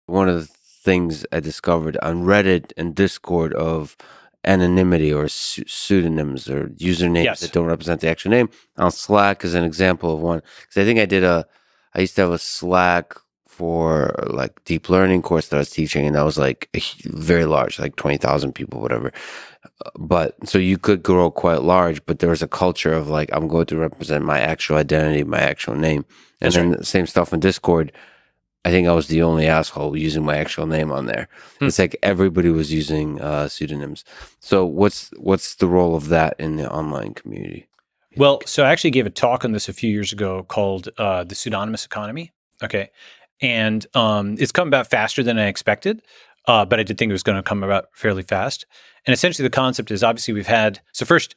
one of the things I discovered on Reddit and Discord of anonymity or pseudonyms or usernames that Yes. don't represent the actual name. On Slack is an example of one. Because I think I used to have a Slack for like deep learning course that I was teaching, and that was like very large, like 20,000 people, whatever. But so you could grow quite large, but there was a culture of like, I'm going to represent my actual identity, my actual name. And That's then right. the same stuff in Discord. I think I was the only asshole using my actual name on there. Hmm. It's like everybody was using pseudonyms. So what's the role of that in the online community? Well, so I actually gave a talk on this a few years ago called the pseudonymous economy. Okay. And it's come about faster than I expected, but I did think it was going to come about fairly fast. And essentially, the concept is obviously we've had, so first,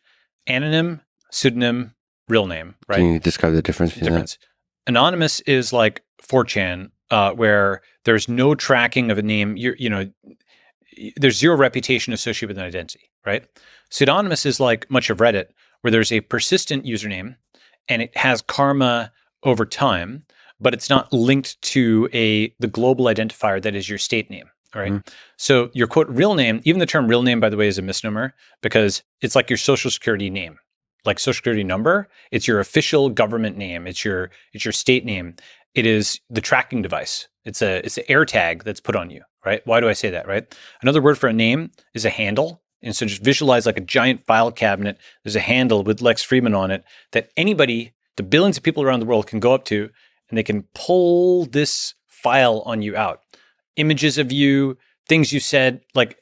anonym, pseudonym, real name, Can right? you describe the difference between that? Difference. Anonymous is like 4chan, where there's no tracking of a name. There's zero reputation associated with an identity, right? Pseudonymous is like much of Reddit, where there's a persistent username and it has karma over time, but it's not linked to the global identifier that is your state name. All right. Mm-hmm. So your quote real name, even the term real name, by the way, is a misnomer because it's like your social security name, like social security number. It's your official government name. It's your state name. It is the tracking device. It's an AirTag that's put on you, right? Why do I say that, right? Another word for a name is a handle. And so just visualize like a giant file cabinet. There's a handle with Lex Fridman on it that anybody, the billions of people around the world can go up to and they can pull this file on you out. Images of you, things you said, like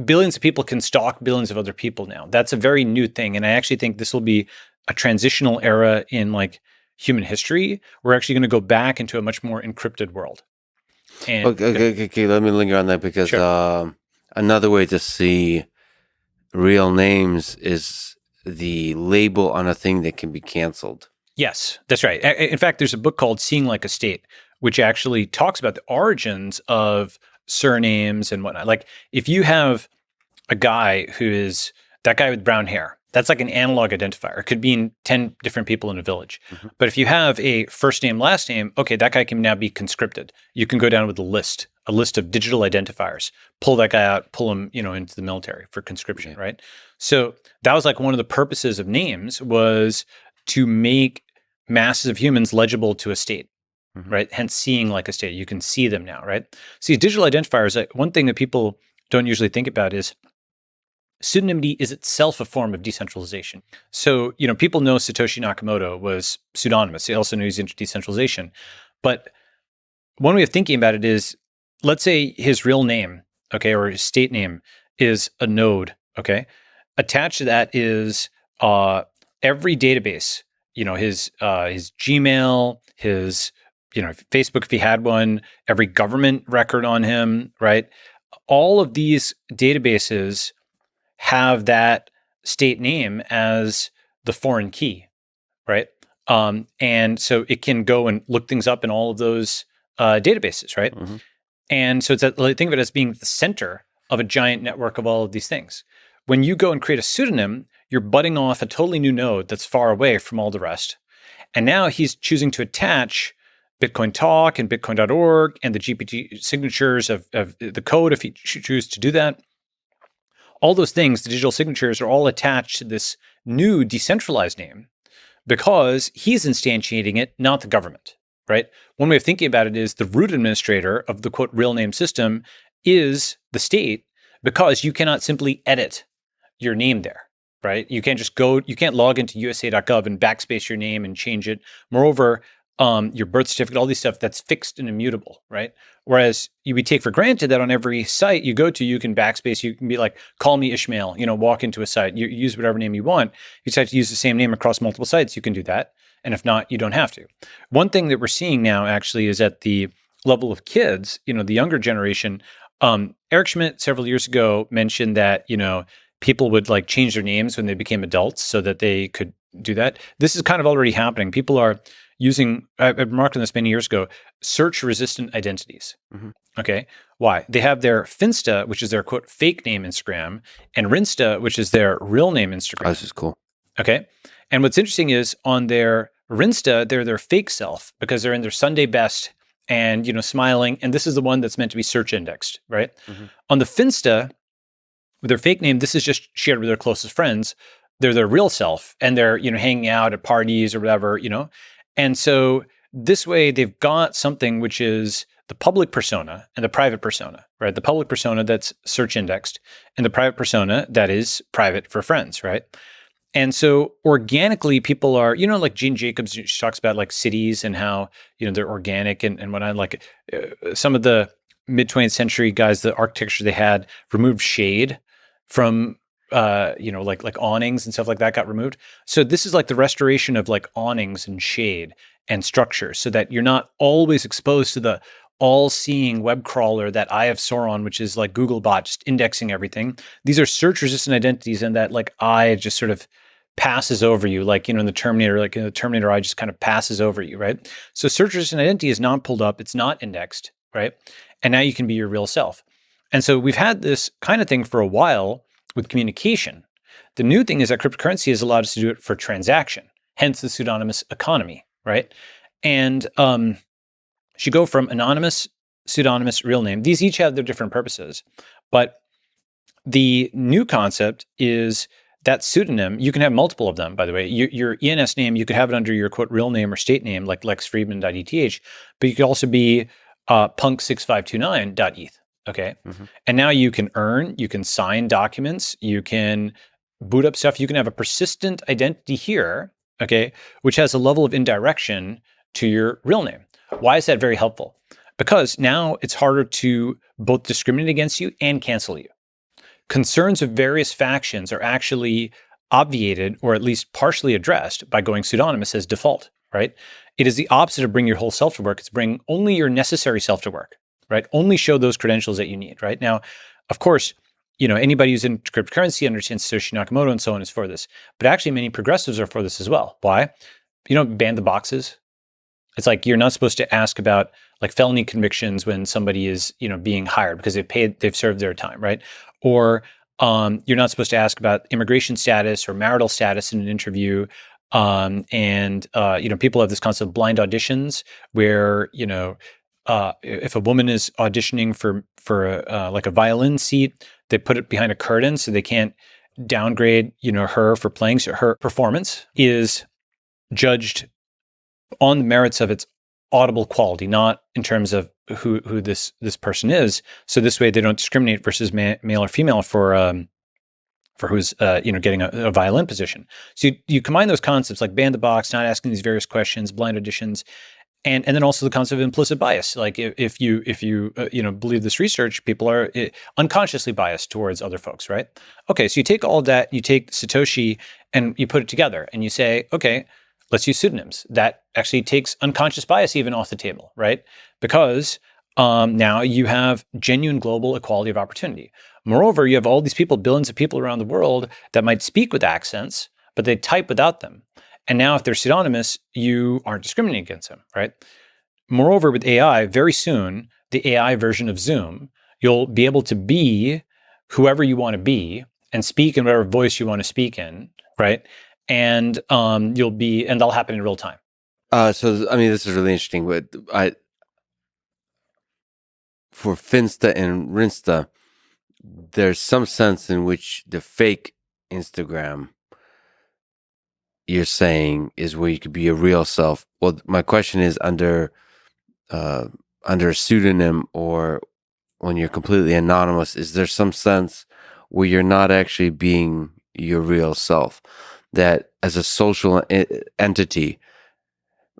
billions of people can stalk billions of other people now. That's a very new thing. And I actually think this will be a transitional era in like human history. We're actually going to go back into a much more encrypted world. And Okay. Let me linger on that because sure. another way to see real names is the label on a thing that can be canceled. Yes, that's right. In fact, there's a book called Seeing Like a State, which actually talks about the origins of surnames and whatnot. Like if you have a guy who is that guy with brown hair, that's like an analog identifier. It could mean 10 different people in a village. Mm-hmm. But if you have a first name, last name, okay, that guy can now be conscripted. You can go down with a list of digital identifiers, pull that guy out, pull him, into the military for conscription, right? So that was like one of the purposes of names was to make masses of humans legible to a state. Mm-hmm. Right. Hence seeing like a state. You can see them now, right? See, digital identifiers, one thing that people don't usually think about is pseudonymity is itself a form of decentralization. So, people know Satoshi Nakamoto was pseudonymous. They also know he's into decentralization. But one way of thinking about it is, let's say his real name, okay, or his state name is a node, okay? Attached to that is every database, his Gmail, his, Facebook if he had one, every government record on him, right? All of these databases have that state name as the foreign key, right? And so it can go and look things up in all of those databases, right? Mm-hmm. And so think of it as being the center of a giant network of all of these things. When you go and create a pseudonym, you're butting off a totally new node that's far away from all the rest. And now he's choosing to attach Bitcoin Talk and Bitcoin.org and the GPT signatures of the code if he chooses to do that. All those things, the digital signatures, are all attached to this new decentralized name because he's instantiating it, not the government, right? One way of thinking about it is the root administrator of the quote real name system is the state because you cannot simply edit your name there, right? You can't log into USA.gov and backspace your name and change it. Moreover, your birth certificate, all these stuff that's fixed and immutable, right? Whereas we take for granted that on every site you go to, you can backspace, you can be like, call me Ishmael, walk into a site, you use whatever name you want. You decide to use the same name across multiple sites, you can do that. And if not, you don't have to. One thing that we're seeing now actually is at the level of kids, the younger generation. Eric Schmidt several years ago mentioned that, people would like change their names when they became adults so that they could do that. This is kind of already happening. People are using, I remarked on this many years ago, search-resistant identities. Mm-hmm. Okay, why? They have their Finsta, which is their quote fake name Instagram, and Rinsta, which is their real name Instagram. Oh, this is cool. Okay, and what's interesting is on their Rinsta, they're their fake self because they're in their Sunday best and smiling, and this is the one that's meant to be search indexed, right? Mm-hmm. On the Finsta, with their fake name, this is just shared with their closest friends. They're their real self, and they're hanging out at parties or whatever, and so this way they've got something which is the public persona and the private persona, right? The public persona that's search indexed, and the private persona that is private for friends, right? And so organically, people are, like Gene Jacobs, she talks about like cities and how, they're organic and what I like. Some of the mid 20th century guys, the architecture they had removed shade from, like awnings and stuff like that got removed. So this is like the restoration of like awnings and shade and structure so that you're not always exposed to the all-seeing web crawler that Eye of Sauron, which is like Googlebot just indexing everything. These are search-resistant identities, and that like eye just sort of passes over you, like in the Terminator, like in the Terminator eye just kind of passes over you, right? So search-resistant identity is not pulled up, it's not indexed, right? And now you can be your real self. And so we've had this kind of thing for a while with communication. The new thing is that cryptocurrency has allowed us to do it for transaction, hence the pseudonymous economy, right? And should go from anonymous, pseudonymous, real name. These each have their different purposes. But the new concept is that pseudonym, you can have multiple of them, by the way. Your ENS name, you could have it under your quote real name or state name, like lexfriedman.eth, but you could also be punk6529.eth, okay? Mm-hmm. And now you can earn, you can sign documents, you can boot up stuff, you can have a persistent identity here, okay, which has a level of indirection to your real name. Why is that very helpful? Because now it's harder to both discriminate against you and cancel you. Concerns of various factions are actually obviated or at least partially addressed by going pseudonymous as default, right? It is the opposite of bring your whole self to work. It's bring only your necessary self to work, right? Only show those credentials that you need, right? Now, of course, anybody who's in cryptocurrency understands Satoshi Nakamoto and so on is for this. But actually, many progressives are for this as well. Why? Ban the boxes. It's like you're not supposed to ask about like felony convictions when somebody is, being hired because they've served their time, right? Or you're not supposed to ask about immigration status or marital status in an interview. People have this concept of blind auditions where, if a woman is auditioning for like a violin seat, they put it behind a curtain so they can't downgrade, her for playing. So her performance is judged on the merits of its audible quality, not in terms of who this person is. So this way they don't discriminate versus male or female for who's getting a violin position. So you combine those concepts like ban the box, not asking these various questions, blind auditions, and then also the concept of implicit bias. Like if you believe this research, people are unconsciously biased towards other folks, right? Okay, so you take all that, you take Satoshi, and you put it together, and you say, okay, let's use pseudonyms. That actually takes unconscious bias even off the table, right? Because now you have genuine global equality of opportunity. Moreover, you have all these people, billions of people around the world that might speak with accents, but they type without them. And now if they're pseudonymous, you aren't discriminating against them, right? Moreover, with AI, very soon, the AI version of Zoom, you'll be able to be whoever you want to be and speak in whatever voice you want to speak in, right? And that'll happen in real time. So I mean, this is really interesting. But for Finsta and Rinsta, there's some sense in which the fake Instagram you're saying is where you could be your real self. Well, my question is under a pseudonym or when you're completely anonymous, is there some sense where you're not actually being your real self? That as a social entity,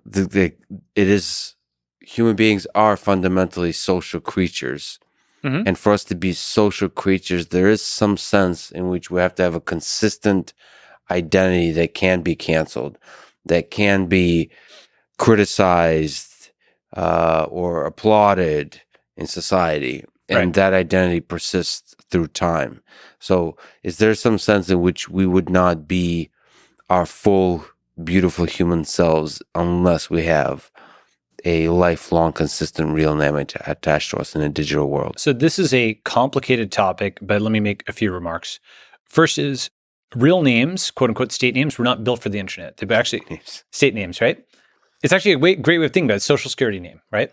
it is human beings are fundamentally social creatures. Mm-hmm. And for us to be social creatures, there is some sense in which we have to have a consistent identity that can be canceled, that can be criticized or applauded in society. And Right. that identity persists through time. So is there some sense in which we would not be our full, beautiful human selves unless we have a lifelong, consistent real name attached to us in a digital world? So this is a complicated topic, but let me make a few remarks. First is real names, quote unquote, state names, were not built for the internet. They were actually state names, right? It's actually a great way of thinking about it. Social security name, right?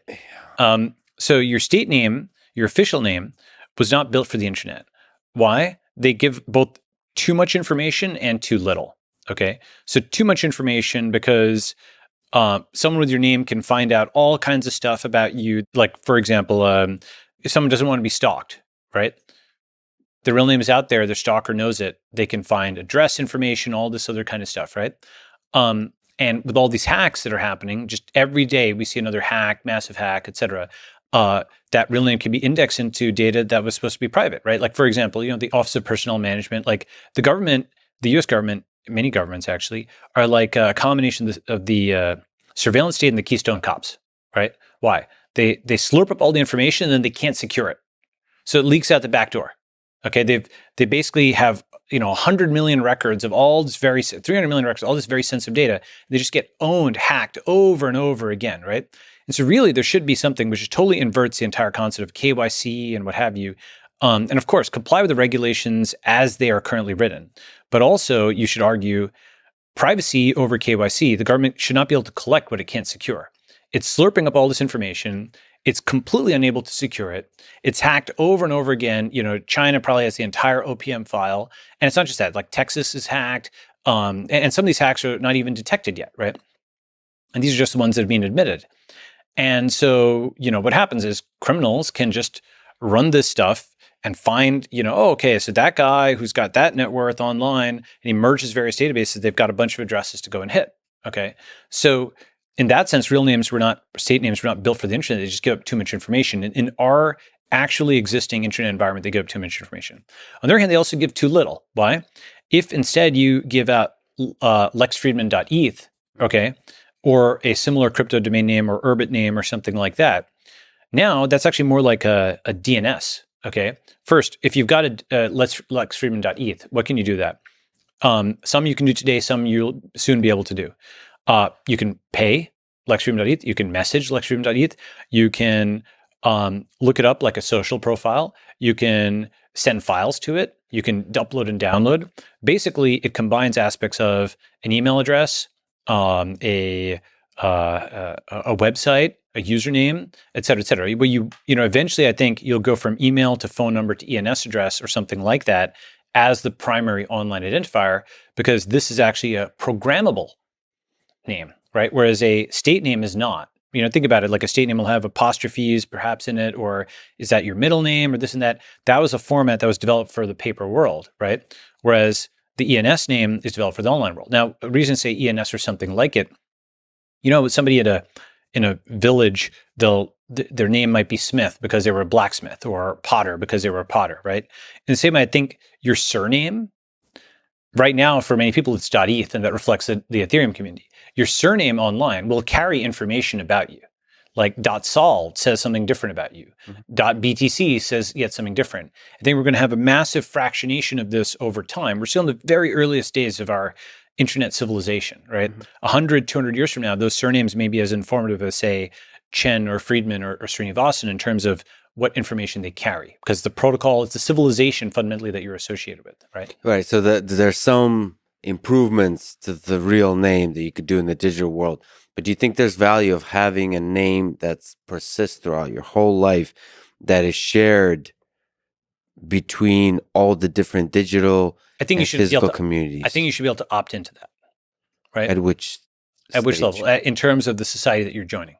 So your state name, your official name, was not built for the internet. Why? They give both too much information and too little. Okay, so too much information because someone with your name can find out all kinds of stuff about you. Like, for example, if someone doesn't want to be stalked, right? The real name is out there. The stalker knows it. They can find address information, all this other kind of stuff, right? And with all these hacks that are happening, just every day we see another hack, massive hack, et cetera. That real name can be indexed into data that was supposed to be private, right? Like, for example, the Office of Personnel Management, like the government, the U.S. government, many governments actually are like a combination of the surveillance state and the Keystone Cops, right? Why? They slurp up all the information and then they can't secure it, so it leaks out the back door. Okay, they basically have 100 million records of all this 300 million records, all this very sensitive data. They just get hacked over and over again, right? And so really there should be something which just totally inverts the entire concept of KYC and what have you. And of course, comply with the regulations as they are currently written. But also you should argue privacy over KYC. The government should not be able to collect what it can't secure. It's slurping up all this information. It's completely unable to secure it. It's hacked over and over again. China probably has the entire OPM file. And it's not just that, like Texas is hacked. And some of these hacks are not even detected yet, right? And these are just the ones that have been admitted. And so, what happens is criminals can just run this stuff and find, okay, so that guy who's got that net worth online and he merges various databases, they've got a bunch of addresses to go and hit. Okay. So in that sense, state names were not built for the internet. They just give up too much information. In our actually existing internet environment, they give up too much information. On the other hand, they also give too little. Why? If instead you give out lexfriedman.eth, okay, or a similar crypto domain name or Urbit name or something like that, now that's actually more like a DNS. Okay. First, if you've got a lexfriedman.eth, what can you do with that? Some you can do today, some you'll soon be able to do. You can pay lexfriedman.eth. You can message lexfriedman.eth. You can look it up like a social profile. You can send files to it. You can upload and download. Basically, it combines aspects of an email address, a website, a username, et cetera, et cetera. But eventually, I think you'll go from email to phone number to ENS address or something like that as the primary online identifier, because this is actually a programmable name, right? Whereas a state name is not. Think about it, like a state name will have apostrophes perhaps in it, or is that your middle name or this and that? That was a format that was developed for the paper world, right? Whereas the ENS name is developed for the online world. Now, a reason to say ENS or something like it, somebody in a village, their name might be Smith because they were a blacksmith, or Potter because they were a potter, right? In the same way, I think your surname, right now, for many people, it's .eth, and that reflects the Ethereum community. Your surname online will carry information about you. Like .sol says something different about you. Mm-hmm. .btc says yet something different. I think we're going to have a massive fractionation of this over time. We're still in the very earliest days of our internet civilization, right? Mm-hmm. 100, 200 years from now, those surnames may be as informative as, say, Chen or Fridman or Srinivasan in terms of what information they carry, because the protocol, it's the civilization fundamentally that you're associated with, right? Right. So there's some improvements to the real name that you could do in the digital world. But do you think there's value of having a name that's persists throughout your whole life, that is shared between all the different digital and physical communities? I think you should be able to opt into that, right? At which level? In terms of the society that you're joining.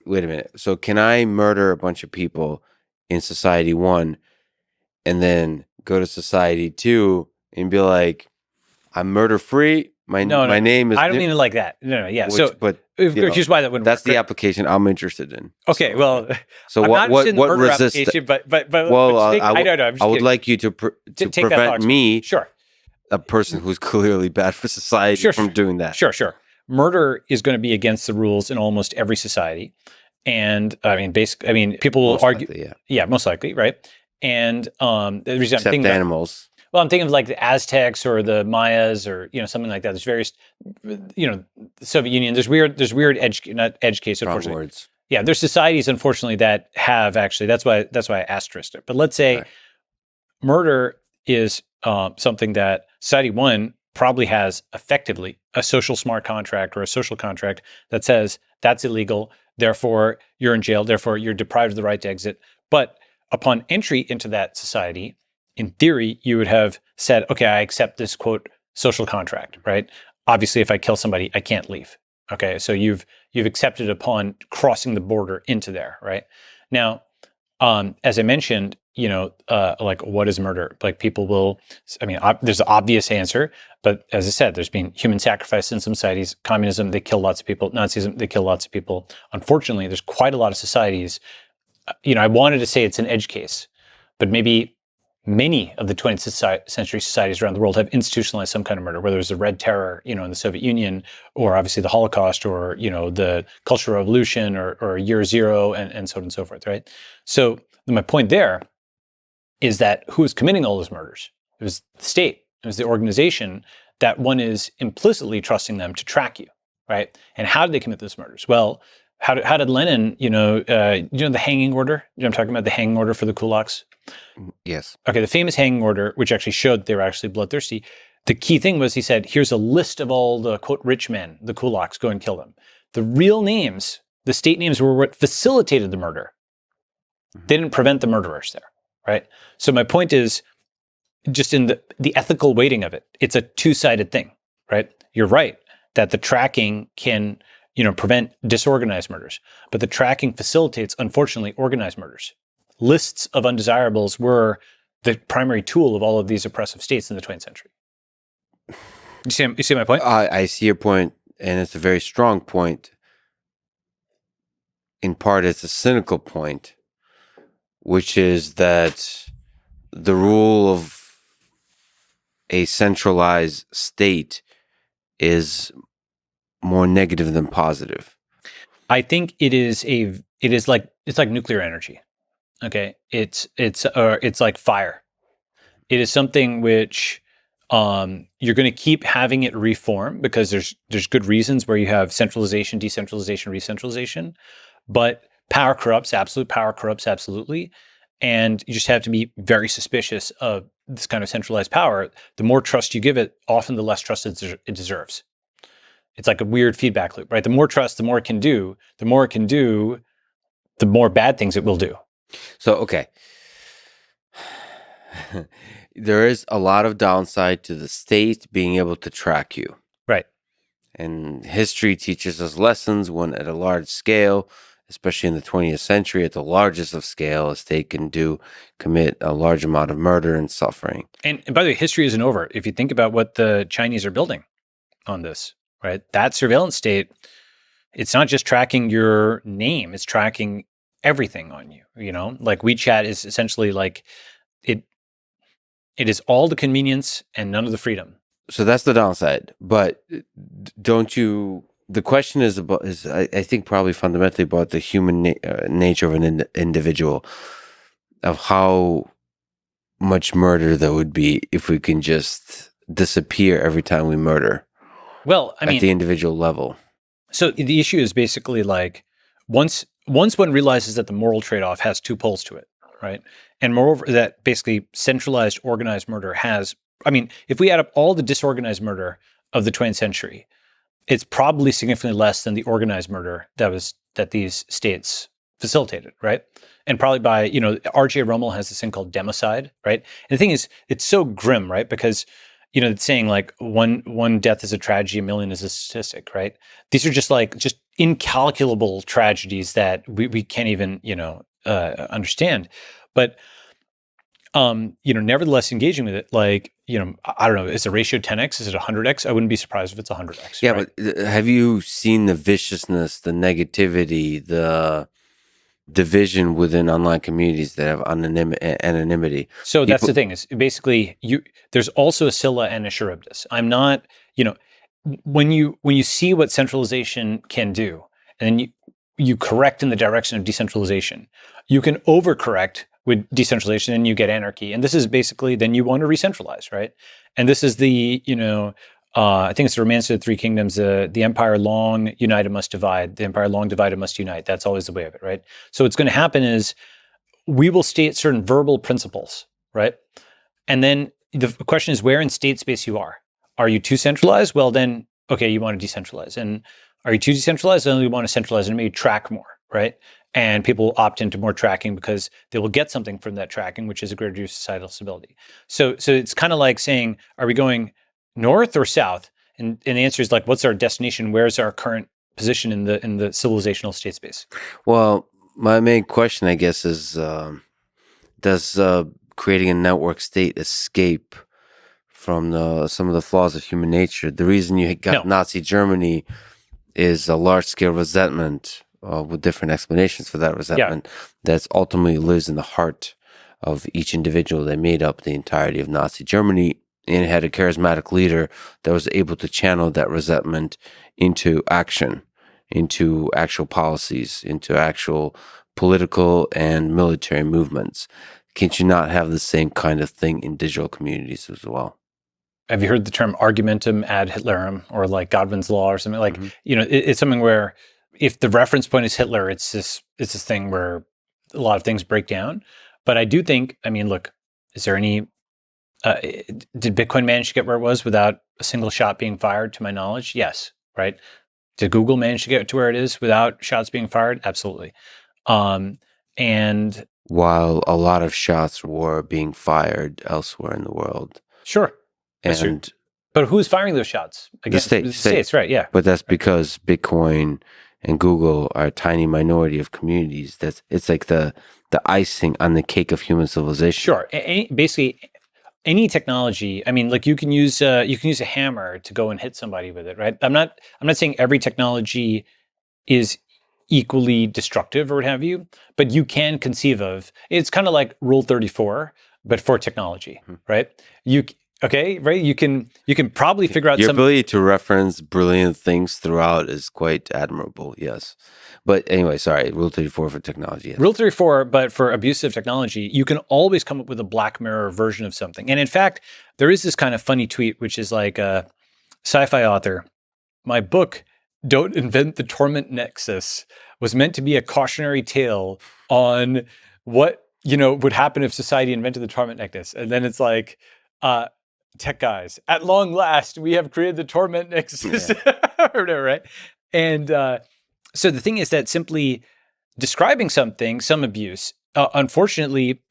Wait a minute. So can I murder a bunch of people in Society 1 and then go to Society 2 and be like, I'm murder free? My name is... I don't mean it like that. No, yeah. Here's why that wouldn't That's work. the application I'm interested in. Okay, well... So what resists... I don't know. I would like you to prevent me, sure, a person who's clearly bad for society, from doing that. Sure. Murder is going to be against the rules in almost every society. And people will argue... Likely, yeah, most likely, right? And the reason Except animals. Well, I'm thinking of like the Aztecs or the Mayas or something like that. There's various, the Soviet Union. There's weird edge case. Unfortunately, words. Yeah, there's societies unfortunately that have actually. That's why I asterisked it. But let's say murder is something that Society 1 probably has effectively a social smart contract or a social contract that says that's illegal, therefore you're in jail, therefore you're deprived of the right to exit. But upon entry into that society, in theory, you would have said, okay, I accept this quote social contract, right? Obviously, if I kill somebody, I can't leave. Okay, so you've accepted upon crossing the border into there, right? Now, as I mentioned, like what is murder? Like people will, I mean, there's an obvious answer, but as I said, there's been human sacrifice in some societies. Communism, they kill lots of people. Nazism, they kill lots of people. Unfortunately, there's quite a lot of societies. I wanted to say it's an edge case, but maybe many of the 20th century societies around the world have institutionalized some kind of murder, whether it was the Red Terror, in the Soviet Union, or obviously the Holocaust, or, the Cultural Revolution, or Year Zero, and so on and so forth, right? So my point there is that who is committing all those murders? It was the state. It was the organization that one is implicitly trusting them to track you, right? And how did they commit those murders? Well, how did Lenin, the hanging order? I'm talking about the hanging order for the kulaks. Yes. Okay, the famous hanging order, which actually showed they were actually bloodthirsty. The key thing was he said, here's a list of all the, quote, rich men, the kulaks, go and kill them. The real names, the state names, were what facilitated the murder. They didn't prevent the murderers there, right? So my point is, just in the ethical weighting of it, it's a two-sided thing, right? You're right that the tracking can, prevent disorganized murders, but the tracking facilitates, unfortunately, organized murders. Lists of undesirables were the primary tool of all of these oppressive states in the 20th century. You see my point? I see your point, and it's a very strong point. In part, it's a cynical point, which is that the rule of a centralized state is more negative than positive. I think it's like nuclear energy. Okay, it's like fire. It is something which you're going to keep having it reform because there's good reasons where you have centralization, decentralization, re-centralization, but power corrupts. Absolute power corrupts absolutely, and you just have to be very suspicious of this kind of centralized power. The more trust you give it, often the less trust it deserves. It's like a weird feedback loop, right? The more trust, the more it can do. The more it can do, the more bad things it will do. So, okay. There is a lot of downside to the state being able to track you. Right. And history teaches us lessons when at a large scale, especially in the 20th century, at the largest of scale, a state can commit a large amount of murder and suffering. And by the way, history isn't over. If you think about what the Chinese are building on this, right? That surveillance state, it's not just tracking your name, it's tracking everything on you, like WeChat is essentially like it is all the convenience and none of the freedom. So that's the downside. But the question is I think probably fundamentally about the human nature of an individual, of how much murder there would be if we can just disappear every time we murder. Well, I mean, at the individual level. So the issue is basically like once one realizes that the moral trade-off has two poles to it, right? And moreover, that basically centralized organized murder has, I mean, if we add up all the disorganized murder of the 20th century, it's probably significantly less than the organized murder that these states facilitated, right? And probably by, R.J. Rummel has this thing called democide, right? And the thing is, it's so grim, right? Because it's saying like one death is a tragedy, a million is a statistic, right? These are just incalculable tragedies that we can't even, understand. But, nevertheless, engaging with it, I don't know, is the ratio 10x? Is it 100x? I wouldn't be surprised if it's 100x. Yeah, right? But have you seen the viciousness, the negativity, the division within online communities that have anonymity? So that's the thing is basically there's also a Scylla and a Charybdis. I'm not, when you see what centralization can do, and then you correct in the direction of decentralization, you can overcorrect with decentralization and you get anarchy. And this is basically, then you want to re-centralize, right? And this is the, I think it's the Romance of the Three Kingdoms, the empire long united must divide, the empire long divided must unite. That's always the way of it, right? So what's going to happen is we will state certain verbal principles, right? And then the question is where in state space you are. Are you too centralized? Well, then okay, you want to decentralize. And are you too decentralized? Then you want to centralize and maybe track more, right? And people opt into more tracking because they will get something from that tracking, which is a greater societal stability. So it's kind of like saying, are we going north or south? And the answer is like, what's our destination? Where's our current position in the civilizational state space? Well, my main question, I guess, is does creating a network state escape from some of the flaws of human nature? The reason you got No. Nazi Germany is a large-scale resentment with different explanations for that resentment that's ultimately lives in the heart of each individual that made up the entirety of Nazi Germany, and it had a charismatic leader that was able to channel that resentment into action, into actual policies, into actual political and military movements. Can't you not have the same kind of thing in digital communities as well? Have you heard the term argumentum ad Hitlerum, or like Godwin's law or something? Like, it's something where if the reference point is Hitler, it's this thing where a lot of things break down. But I do think, I mean, look, is there any did Bitcoin manage to get where it was without a single shot being fired? To my knowledge, yes. Right? Did Google manage to get to where it is without shots being fired? Absolutely. And While a lot of shots were being fired elsewhere in the world, sure, that's true. and But who's firing those shots? Again, the states, right? Yeah. But that's because Bitcoin and Google are a tiny minority of communities. It's like the icing on the cake of human civilization. Sure. Basically, any technology. I mean, like you can use a hammer to go and hit somebody with it, right? I'm not saying every technology is equally destructive or what have you, but you can conceive of. It's kind of like Rule 34, but for technology, right? Right? You can probably figure out Your some ability to reference brilliant things throughout is quite admirable. Yes, but anyway, sorry. Rule 34 for technology. Yes. Rule 34, but for abusive technology, you can always come up with a Black Mirror version of something. And in fact, there is this kind of funny tweet, which is like a sci-fi author. My book, Don't Invent the Torment Nexus, was meant to be a cautionary tale on what, would happen if society invented the torment nexus. And then it's like, tech guys, at long last, we have created the torment nexus, or whatever, right? And so the thing is that simply describing something, some abuse, unfortunately,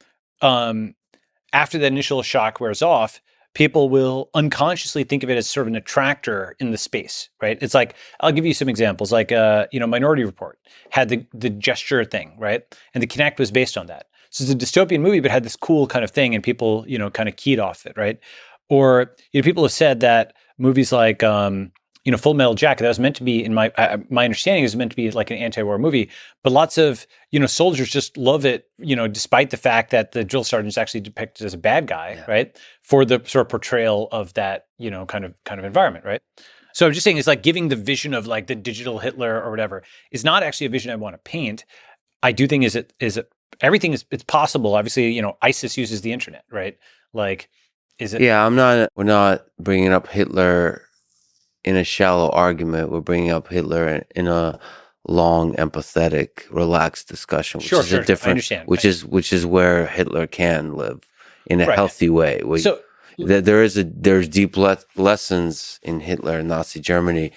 after that initial shock wears off, people will unconsciously think of it as sort of an attractor in the space, right? It's like, I'll give you some examples. Like, Minority Report had the gesture thing, right? And the Kinect was based on that. So it's a dystopian movie, but had this cool kind of thing, and people, kind of keyed off it, right? Or, people have said that movies like, Full Metal Jacket, that was meant to be, in my understanding, is meant to be like an anti-war movie, but lots of soldiers just love it, despite the fact that the drill sergeant's actually depicted as a bad guy, right? For the sort of portrayal of that, kind of environment, right? So I'm just saying, it's like giving the vision of like the digital Hitler or whatever is not actually a vision I want to paint. I do think everything it's possible. Obviously, ISIS uses the internet, right? Like, is it? Yeah, we're not bringing up Hitler in a shallow argument. We're bringing up Hitler in a long, empathetic, relaxed discussion, which is a different, I understand. which is where Hitler can live in a healthy way. So there's deep lessons in Hitler and Nazi Germany,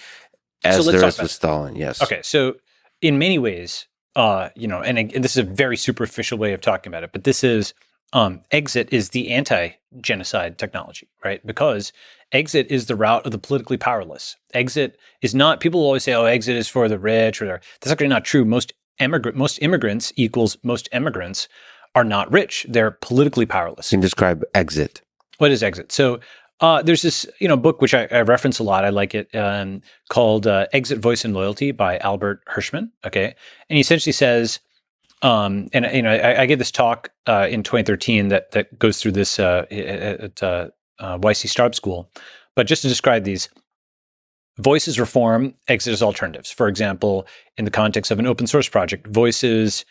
as there is with Stalin. Yes. Okay. So in many ways, and this is a very superficial way of talking about it, but this is exit is the anti-genocide technology, right? Because exit is the route of the politically powerless. Exit is not, people always say, oh, exit is for the rich, that's actually not true. Most immigrants equals most immigrants are not rich. They're politically powerless. Can you describe exit? What is exit? So there's this, book, which I reference a lot. I like it, called Exit, Voice, and Loyalty by Albert Hirschman. Okay. And he essentially says, I gave this talk in 2013 that goes through this at YC Startup School. But just to describe these, voice is reform, exit is alternatives. For example, in the context of an open source project, voice is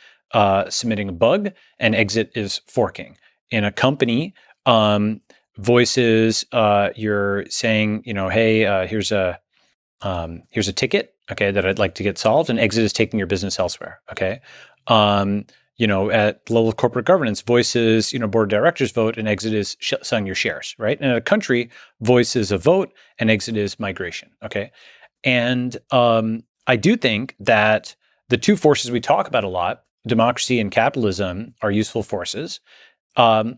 submitting a bug, and exit is forking. In a company, voice is you're saying, hey, here's a ticket, okay, that I'd like to get solved, and exit is taking your business elsewhere, okay. At the level of corporate governance, voice is, board of directors vote and exit is selling your shares, right? And at a country, voice is a vote and exit is migration, okay? And I do think that the two forces we talk about a lot, democracy and capitalism, are useful forces. But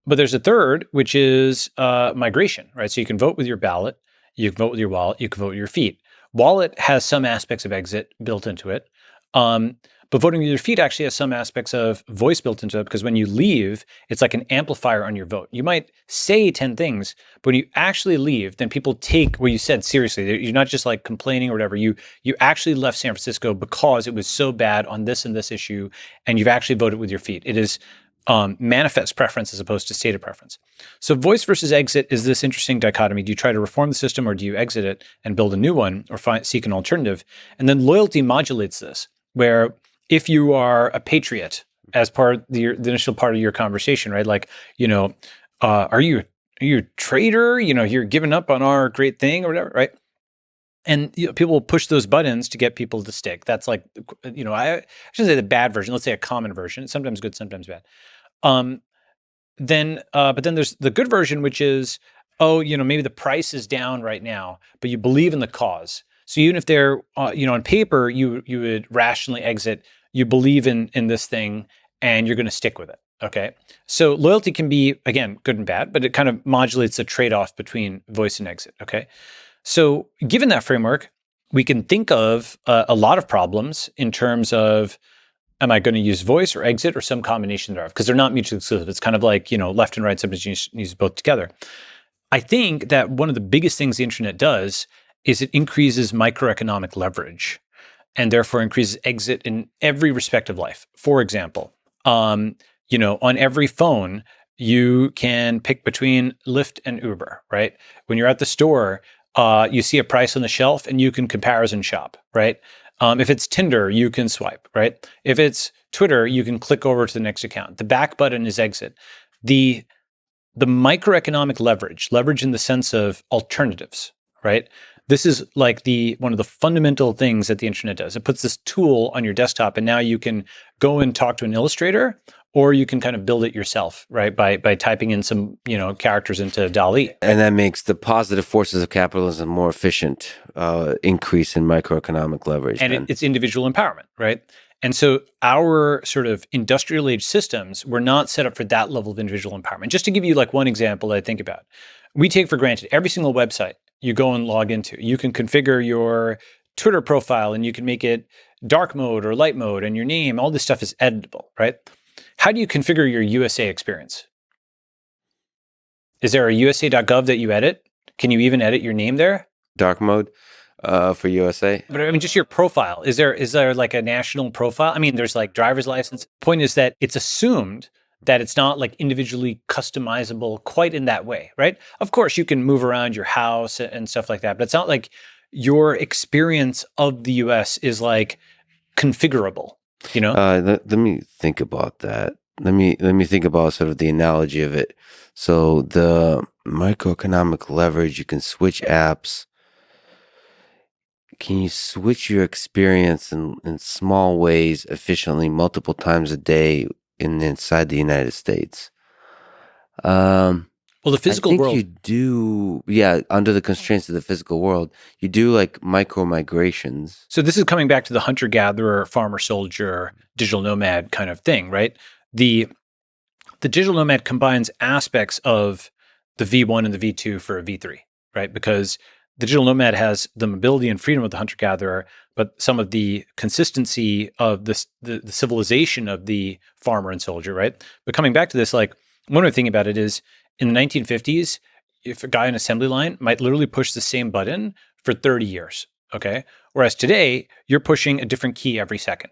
there's a third, which is migration, right? So you can vote with your ballot, you can vote with your wallet, you can vote with your feet. Wallet has some aspects of exit built into it. But voting with your feet actually has some aspects of voice built into it, because when you leave, it's like an amplifier on your vote. You might say 10 things, but when you actually leave, then people take what you said seriously. You're not just like complaining or whatever. You actually left San Francisco because it was so bad on this and this issue, and you've actually voted with your feet. It is manifest preference as opposed to stated preference. So voice versus exit is this interesting dichotomy. Do you try to reform the system, or do you exit it and build a new one, or seek an alternative? And then loyalty modulates this, where if you are a patriot, as part of the initial part of your conversation, right? Like, are you a traitor? You're giving up on our great thing or whatever, right? And people will push those buttons to get people to stick. That's like, I shouldn't say the bad version. Let's say a common version. It's sometimes good, sometimes bad. But then there's the good version, which is, maybe the price is down right now, but you believe in the cause. So even if they're, on paper, you would rationally exit. You believe in this thing, and you're going to stick with it. Okay. So loyalty can be, again, good and bad, but it kind of modulates the trade-off between voice and exit. Okay. So given that framework, we can think of a lot of problems in terms of, am I going to use voice or exit or some combination thereof? Because they're not mutually exclusive. It's kind of like, left and right, sometimes you use both together. I think that one of the biggest things the internet does is it increases microeconomic leverage, and therefore increases exit in every respect of life. For example, on every phone, you can pick between Lyft and Uber, right? When you're at the store, you see a price on the shelf and you can comparison shop, right? If it's Tinder, you can swipe, right? If it's Twitter, you can click over to the next account. The back button is exit. The microeconomic leverage in the sense of alternatives, right? This is like one of the fundamental things that the internet does. It puts this tool on your desktop, and now you can go and talk to an illustrator, or you can kind of build it yourself, right? By typing in some, characters into DALL-E. And that makes the positive forces of capitalism more efficient, increase in microeconomic leverage. And it's individual empowerment, right? And so our sort of industrial age systems were not set up for that level of individual empowerment. Just to give you like one example that I think about, we take for granted every single website you go and log into. You can configure your Twitter profile, and you can make it dark mode or light mode, and your name, all this stuff is editable, right? How do you configure your USA experience? Is there a USA.gov that you edit? Can you even edit your name there? Dark mode for USA. But I mean, just your profile. Is there like a national profile? I mean, there's like driver's license. Point is that it's assumed that it's not like individually customizable quite in that way, right? Of course, you can move around your house and stuff like that, but it's not like your experience of the US is like configurable, Let me think about that. Let me think about sort of the analogy of it. So the microeconomic leverage, you can switch apps. Can you switch your experience in small ways efficiently multiple times a day inside the United States? Well, the physical world, you do, under the constraints of the physical world, you do like micro migrations. So this is coming back to the hunter-gatherer, farmer-soldier, digital nomad kind of thing, right? The digital nomad combines aspects of the V1 and the V2 for a V3, right? Because the digital nomad has the mobility and freedom of the hunter-gatherer, but some of the consistency of the civilization of the farmer and soldier, right? But coming back to this, like one other thing about it is in the 1950s, if a guy on assembly line might literally push the same button for 30 years, okay? Whereas today, you're pushing a different key every second,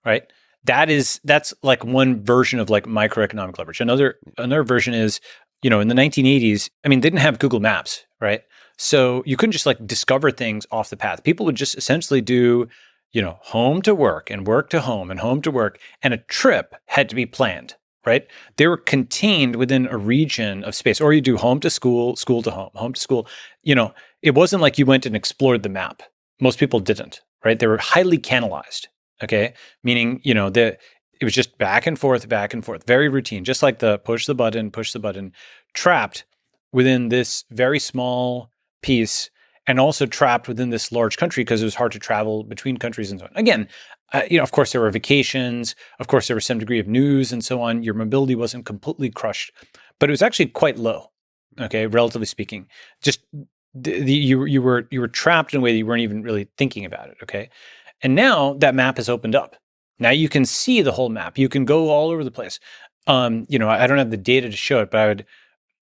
right? That's like one version of like microeconomic leverage. Another version is, in the 1980s, I mean, they didn't have Google Maps, right? So you couldn't just like discover things off the path. People would just essentially do, home to work and work to home and home to work. And a trip had to be planned, right? They were contained within a region of space, or you do home to school, school to home to school. It wasn't like you went and explored the map. Most people didn't, right? They were highly canalized. Okay. Meaning, it was just back and forth, very routine, just like the push the button, trapped within this very small piece, and also trapped within this large country because it was hard to travel between countries and so on. Again, of course, there were vacations. Of course, there was some degree of news and so on. Your mobility wasn't completely crushed, but it was actually quite low. Okay, relatively speaking, just you were trapped in a way that you weren't even really thinking about it. Okay, and now that map has opened up. Now you can see the whole map. You can go all over the place. I don't have the data to show it, but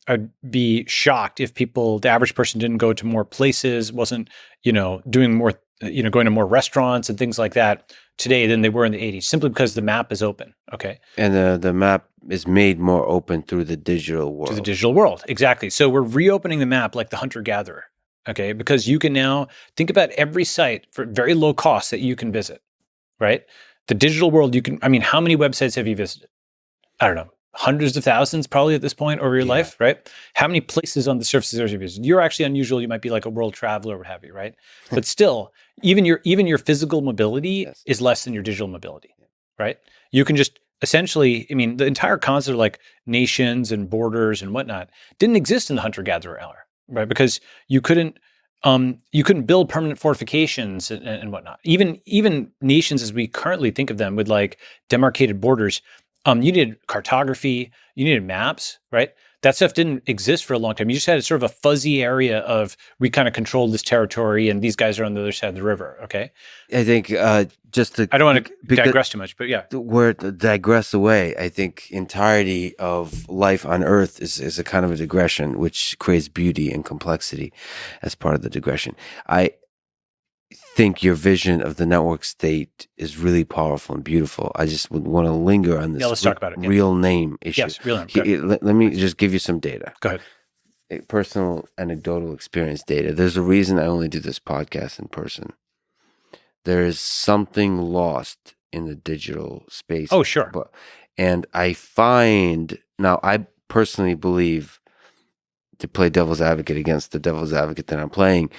I'd be shocked if the average person didn't go to more places, wasn't, doing more, going to more restaurants and things like that today than they were in the 80s, simply because the map is open. Okay. And the map is made more open through the digital world. To the digital world. Exactly. So we're reopening the map like the hunter-gatherer. Okay. Because you can now think about every site for very low cost that you can visit, right? The digital world, how many websites have you visited? I don't know, hundreds of thousands probably at this point over your life, right? How many places on the surface of the earth have you visited? You're actually unusual. You might be like a world traveler or what have you, right? But still, even your physical mobility is less than your digital mobility, right? You can just essentially, the entire concept of like nations and borders and whatnot didn't exist in the hunter-gatherer era, right? Because you couldn't build permanent fortifications and whatnot. Even nations as we currently think of them with like demarcated borders, you needed cartography, you needed maps, right? That stuff didn't exist for a long time. You just had sort of a fuzzy area of we kind of controlled this territory and these guys are on the other side of the river, okay? I think just to I don't want to digress too much, but yeah. Where to digress away, I think entirety of life on Earth is a kind of a digression, which creates beauty and complexity as part of the digression. I think your vision of the network state is really powerful and beautiful. I just would want to linger on this let's talk about it. Real name issue. Yes, real name. Let me just give you some data. Go ahead. Personal anecdotal experience data. There's a reason I only do this podcast in person. There is something lost in the digital space. Oh, sure. And I find, now I personally believe, to play devil's advocate against the devil's advocate that I'm playing,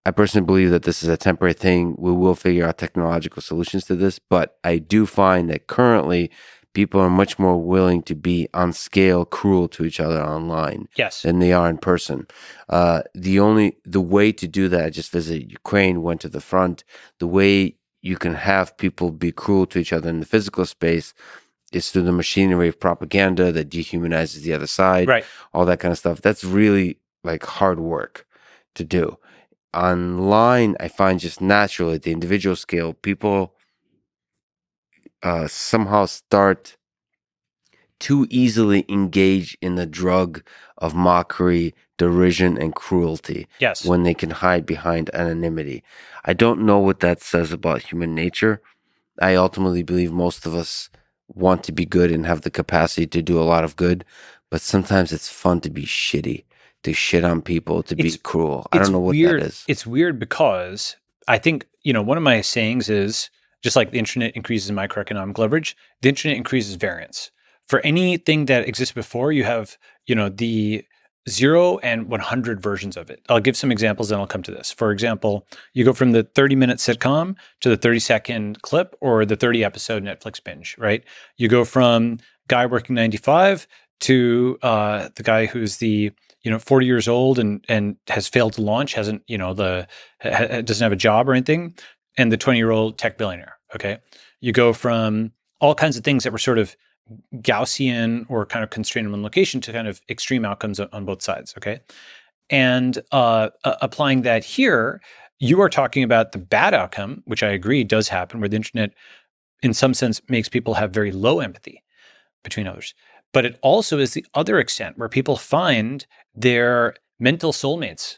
I personally believe that this is a temporary thing. We will figure out technological solutions to this, but I do find that currently people are much more willing to be on scale cruel to each other online than they are in person. The way to do that, I just visited Ukraine, went to the front. The way you can have people be cruel to each other in the physical space is through the machinery of propaganda that dehumanizes the other side, right? All that kind of stuff. That's really like hard work to do. Online, I find just naturally at the individual scale, people somehow start too easily engage in the drug of mockery, derision, and cruelty. Yes. When they can hide behind anonymity. I don't know what that says about human nature. I ultimately believe most of us want to be good and have the capacity to do a lot of good, but sometimes it's fun to be shitty, to shit on people, to be cruel. I don't know what that is. It's weird because I think, one of my sayings is, just like the internet increases microeconomic leverage, the internet increases variance. For anything that exists before, you have, the 0 and 100 versions of it. I'll give some examples, then I'll come to this. For example, you go from the 30-minute sitcom to the 30-second clip or the 30-episode Netflix binge, right? You go from guy working 9 to 5 to the guy who's the 40 years old and has failed to launch, doesn't have a job or anything, and the 20-year-old tech billionaire. Okay, you go from all kinds of things that were sort of Gaussian or kind of constrained in one location to kind of extreme outcomes on both sides. Okay, and applying that here, you are talking about the bad outcome, which I agree does happen, where the internet, in some sense, makes people have very low empathy between others. But it also is the other extent where people find their mental soulmates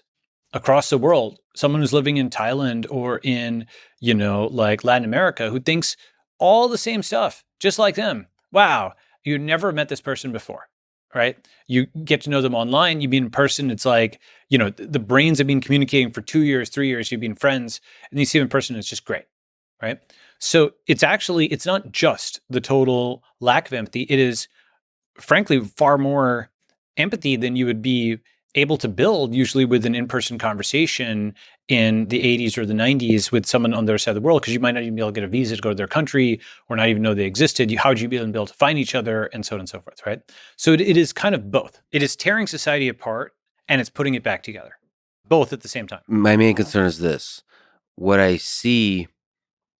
across the world. Someone who's living in Thailand or in, like Latin America, who thinks all the same stuff, just like them. Wow, you never met this person before, right? You get to know them online, you meet in person. It's like, the brains have been communicating for 2 years, 3 years, you've been friends, and you see them in person, it's just great, right? So it's not just the total lack of empathy. It is, frankly, far more empathy than you would be able to build usually with an in-person conversation in the 80s or the 90s with someone on their side of the world, because you might not even be able to get a visa to go to their country or not even know they existed. How would you be able to find each other, and so on and so forth, right? So it is kind of both. It is tearing society apart and it's putting it back together, both at the same time. My main concern is this. What I see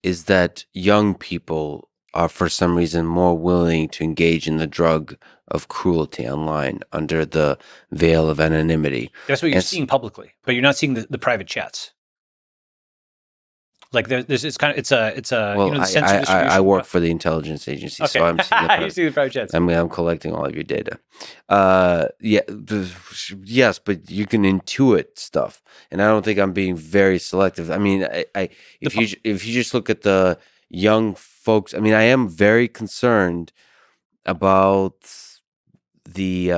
is that young people are for some reason more willing to engage in the drug of cruelty online under the veil of anonymity. That's what you're seeing publicly, but you're not seeing the private chats. Like there's it's kind of it's a Well, the sensor distribution. I work for the intelligence agency, Okay. so I'm seeing You see the private chats. I'm collecting all of your data. Yes, but you can intuit stuff, and I don't think I'm being very selective. I mean, if you just look at the young folks, I mean, I am very concerned about the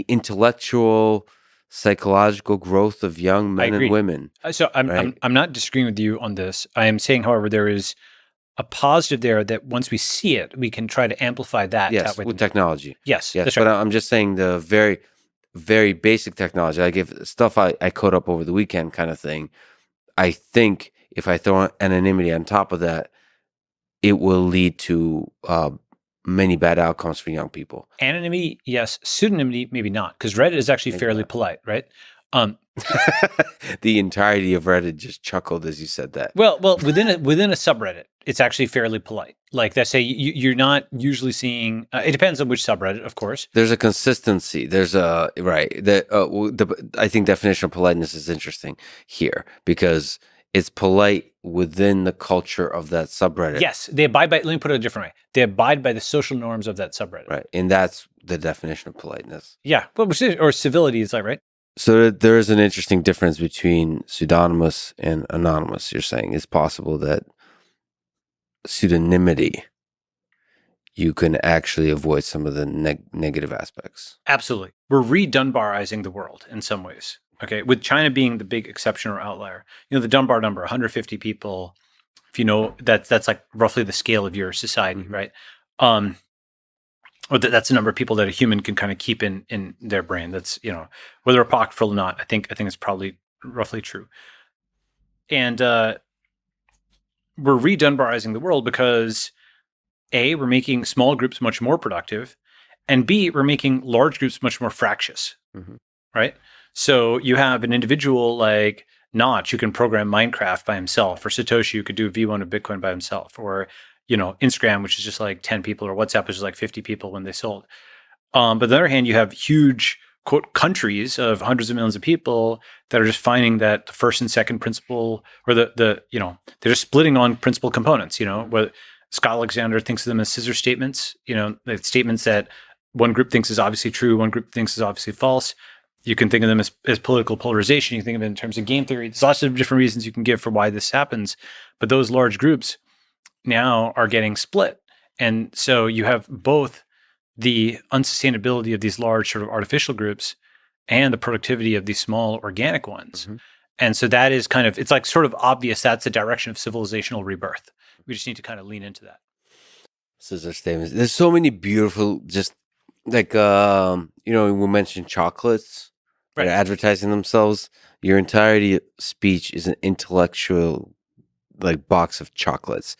intellectual, psychological growth of young men and women. So I'm not disagreeing with you on this. I am saying, however, there is a positive there that once we see it, we can try to amplify that. Yes, with technology. Yes, yes. That's but right. I'm just saying the very, very basic technology. I give stuff I code up over the weekend kind of thing. I think if I throw anonymity on top of that, it will lead to many bad outcomes for young people. Anonymity, yes. Pseudonymity, maybe not, because Reddit is actually fairly polite, right? The entirety of Reddit just chuckled as you said that. Well, within a subreddit, it's actually fairly polite. Like they say, you're not usually seeing. It depends on which subreddit, of course. There's a consistency. There's a right. I think definition of politeness is interesting here because it's polite within the culture of that subreddit. Yes, they abide by. Let me put it a different way. They abide by the social norms of that subreddit. Right, and that's the definition of politeness. Yeah, or civility is like right. So there is an interesting difference between pseudonymous and anonymous. You're saying it's possible that pseudonymity, you can actually avoid some of the negative aspects. Absolutely. We're re-Dunbarizing the world in some ways. Okay, with China being the big exception or outlier. The Dunbar number, 150 people. If you know that's like roughly the scale of your society, right? Or that's the number of people that a human can kind of keep in their brain. That's whether apocryphal or not. I think it's probably roughly true. And we're re-Dunbarizing the world because A, we're making small groups much more productive, and B, we're making large groups much more fractious, right? So you have an individual like Notch who can program Minecraft by himself, or Satoshi who could do V1 of Bitcoin by himself, or Instagram, which is just like 10 people, or WhatsApp, which is like 50 people when they sold. But on the other hand, you have huge quote countries of hundreds of millions of people that are just finding that the first and second principle, or they're just splitting on principal components. What Scott Alexander thinks of them as scissor statements. The statements that one group thinks is obviously true, one group thinks is obviously false. You can think of them as political polarization. You can think of it in terms of game theory. There's lots of different reasons you can give for why this happens. But those large groups now are getting split. And so you have both the unsustainability of these large sort of artificial groups and the productivity of these small organic ones. And so that is kind of, it's like sort of obvious that's the direction of civilizational rebirth. We just need to kind of lean into that. Scissor statements. There's so many beautiful, just like, we mentioned chocolates, right? Advertising themselves. Your entirety speech is an intellectual, like, box of chocolates.